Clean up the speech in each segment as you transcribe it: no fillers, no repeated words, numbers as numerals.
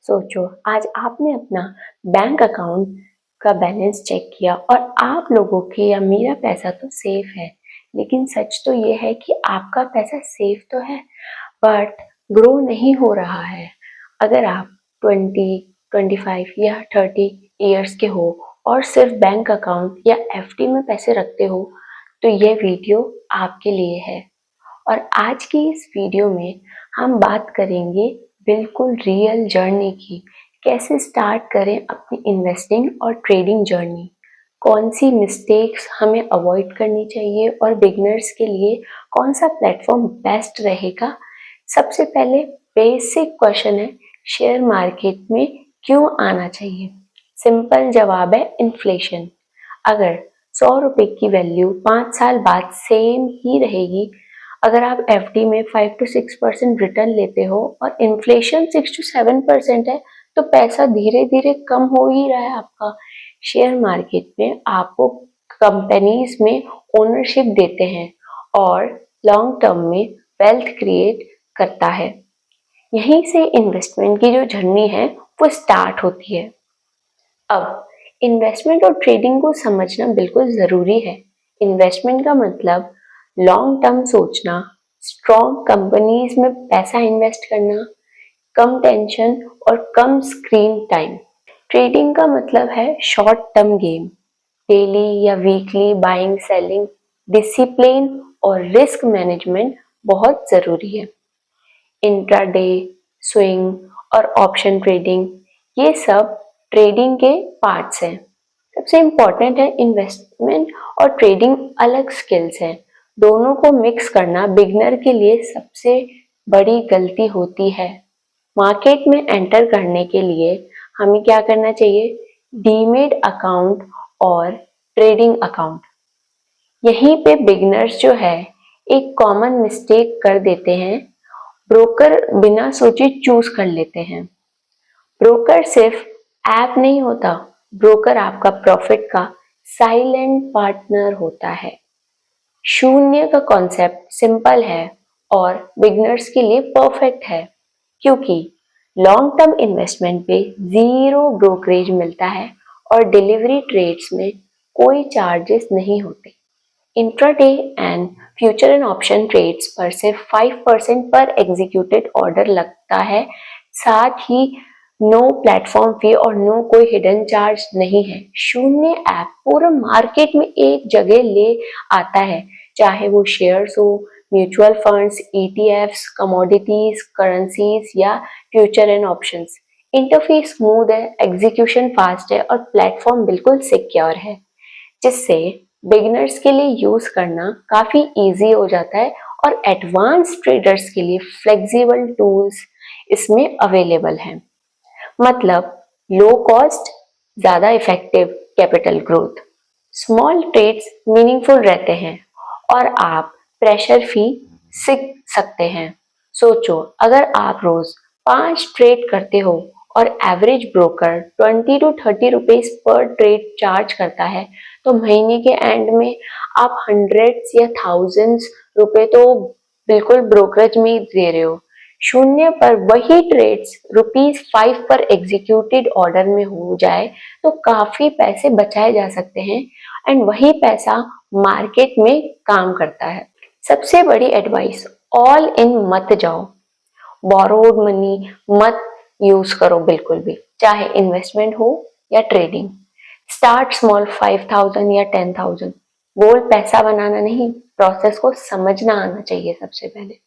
सोचो, आज आपने अपना बैंक अकाउंट का बैलेंस चेक किया और आप लोगों के या मेरा पैसा तो सेफ है, लेकिन सच तो ये है कि आपका पैसा सेफ तो है बट ग्रो नहीं हो रहा है। अगर आप 20, 25 या 30 इयर्स के हो और सिर्फ बैंक अकाउंट या एफडी में पैसे रखते हो तो ये वीडियो आपके लिए है। और आज की इस वीडियो में हम बात करेंगे बिल्कुल रियल जर्नी की। कैसे स्टार्ट करें अपनी इन्वेस्टिंग और ट्रेडिंग जर्नी, कौन सी मिस्टेक्स हमें अवॉइड करनी चाहिए और बिगिनर्स के लिए कौन सा प्लेटफॉर्म बेस्ट रहेगा। सबसे पहले बेसिक क्वेश्चन है, शेयर मार्केट में क्यों आना चाहिए। सिंपल जवाब है इन्फ्लेशन। अगर 100 रुपए की वैल्यू 5 साल बाद सेम ही रहेगी, अगर आप एफडी में 5 to 6% रिटर्न लेते हो और इन्फ्लेशन 6 to 7% है तो पैसा धीरे धीरे कम हो ही रहा है आपका। शेयर मार्केट में आपको कंपनीज में ओनरशिप देते हैं और लॉन्ग टर्म में वेल्थ क्रिएट करता है। यहीं से इन्वेस्टमेंट की जो जर्नी है वो स्टार्ट होती है। अब इन्वेस्टमेंट और ट्रेडिंग को समझना बिल्कुल ज़रूरी है। इन्वेस्टमेंट का मतलब लॉन्ग टर्म सोचना, स्ट्रॉन्ग कंपनीज में पैसा इन्वेस्ट करना, कम टेंशन और कम स्क्रीन टाइम। ट्रेडिंग का मतलब है शॉर्ट टर्म गेम, डेली या वीकली बाइंग सेलिंग, डिसिप्लिन और रिस्क मैनेजमेंट बहुत ज़रूरी है। इंट्राडे, स्विंग और ऑप्शन ट्रेडिंग, ये सब ट्रेडिंग के पार्ट्स हैं। सबसे इम्पोर्टेंट है, इन्वेस्टमेंट और ट्रेडिंग अलग स्किल्स हैं। दोनों को मिक्स करना बिगिनर के लिए सबसे बड़ी गलती होती है। मार्केट में एंटर करने के लिए हमें क्या करना चाहिए, डीमेट अकाउंट और ट्रेडिंग अकाउंट। यहीं पे बिगिनर्स जो है एक कॉमन मिस्टेक कर देते हैं, ब्रोकर बिना सोचे चूज कर लेते हैं। ब्रोकर सिर्फ ऐप नहीं होता, ब्रोकर आपका प्रॉफिट का साइलेंट पार्टनर होता है। शून्य का कॉन्सेप्ट सिंपल है और बिगिनर्स के लिए परफेक्ट है, क्योंकि लॉन्ग टर्म इन्वेस्टमेंट पे जीरो ब्रोकरेज मिलता है और डिलीवरी ट्रेड्स में कोई चार्जेस नहीं होते। Intraday and future and option trades पर सिर्फ 5% पर एग्जीक्यूटेड ऑर्डर लगता है। साथ ही नो प्लेटफॉर्म फी और नो कोई हिडन चार्ज नहीं है। शून्य ऐप पूरा मार्केट में एक जगह ले आता है, चाहे वो शेयर्स हो, mutual funds, ETFs, commodities, currencies या future and options. Interface smooth है, एग्जीक्यूशन फास्ट है और प्लेटफॉर्म बिल्कुल सिक्योर है, जिससे बिगिनर्स के लिए यूज करना काफी इजी हो जाता है और एडवांस ट्रेडर्स के लिए फ्लेक्सिबल टूल्स इसमें अवेलेबल हैं। मतलब लो कॉस्ट, ज्यादा effective capital growth, small trades meaningful रहते हैं और आप प्रेशर फ्री सीख सकते हैं। सोचो, अगर आप रोज 5 ट्रेड करते हो और average broker 20 to 30 rupees per trade charge करता है, तो महीने के एंड में आप हंड्रेड्स या थाउजेंड्स रुपए तो बिल्कुल ब्रोकरेज में ही दे रहे हो। शून्य पर वही ट्रेड्स ₹5 पर एग्जीक्यूटेड ऑर्डर में हो जाए तो काफी पैसे बचाए जा सकते हैं एंड वही पैसा मार्केट में काम करता है। सबसे बड़ी एडवाइस, ऑल इन मत जाओ, बोरोड मनी मत यूज करो बिल्कुल भी, चाहे इन्वेस्टमेंट हो या ट्रेडिंग। स्टार्ट स्मॉल, 5,000 या 10,000। गोल पैसा बनाना नहीं, प्रोसेस को समझना आना चाहिए सबसे पहले।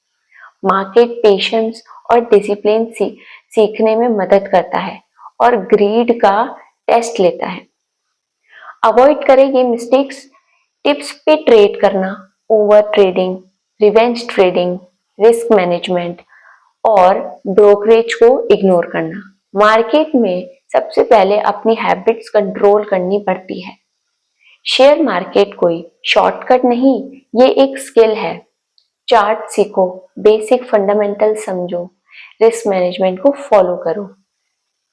मार्केट पेशेंस और डिसिप्लिन सीखने में मदद करता है और ग्रीड का टेस्ट लेता है। अवॉइड करें ये मिस्टेक्स। टिप्स पे ट्रेड करना, over trading, revenge trading, risk management और ब्रोकरेज को इग्नोर करना। मार्केट में सबसे पहले अपनी हैबिट्स कंट्रोल करनी पड़ती है। शेयर मार्केट कोई शॉर्टकट नहीं, ये एक स्किल है। चार्ट सीखो, बेसिक फंडामेंटल समझो, रिस्क मैनेजमेंट को फॉलो करो।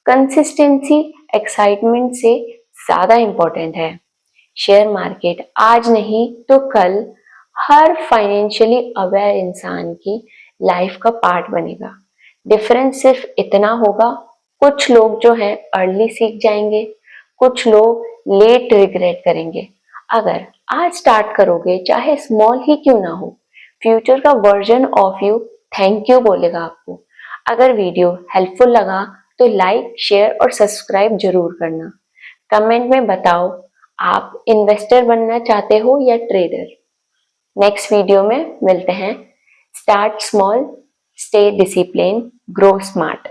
कंसिस्टेंसी एक्साइटमेंट से ज्यादा इंपॉर्टेंट है। शेयर मार्केट आज नहीं तो कल हर फाइनेंशियली अवेयर इंसान की लाइफ का पार्ट बनेगा। डिफरेंस सिर्फ इतना होगा, कुछ लोग जो है अर्ली सीख जाएंगे, कुछ लोग लेट रिग्रेट करेंगे। अगर आज स्टार्ट करोगे, चाहे स्मॉल ही क्यों ना हो, फ्यूचर का version of you thank you बोलेगा आपको। अगर वीडियो हेल्पफुल लगा तो लाइक, शेयर और सब्सक्राइब जरूर करना। कमेंट में बताओ आप इन्वेस्टर बनना चाहते हो या ट्रेडर। नेक्स्ट वीडियो में मिलते हैं। Start small, stay discipline, grow smart.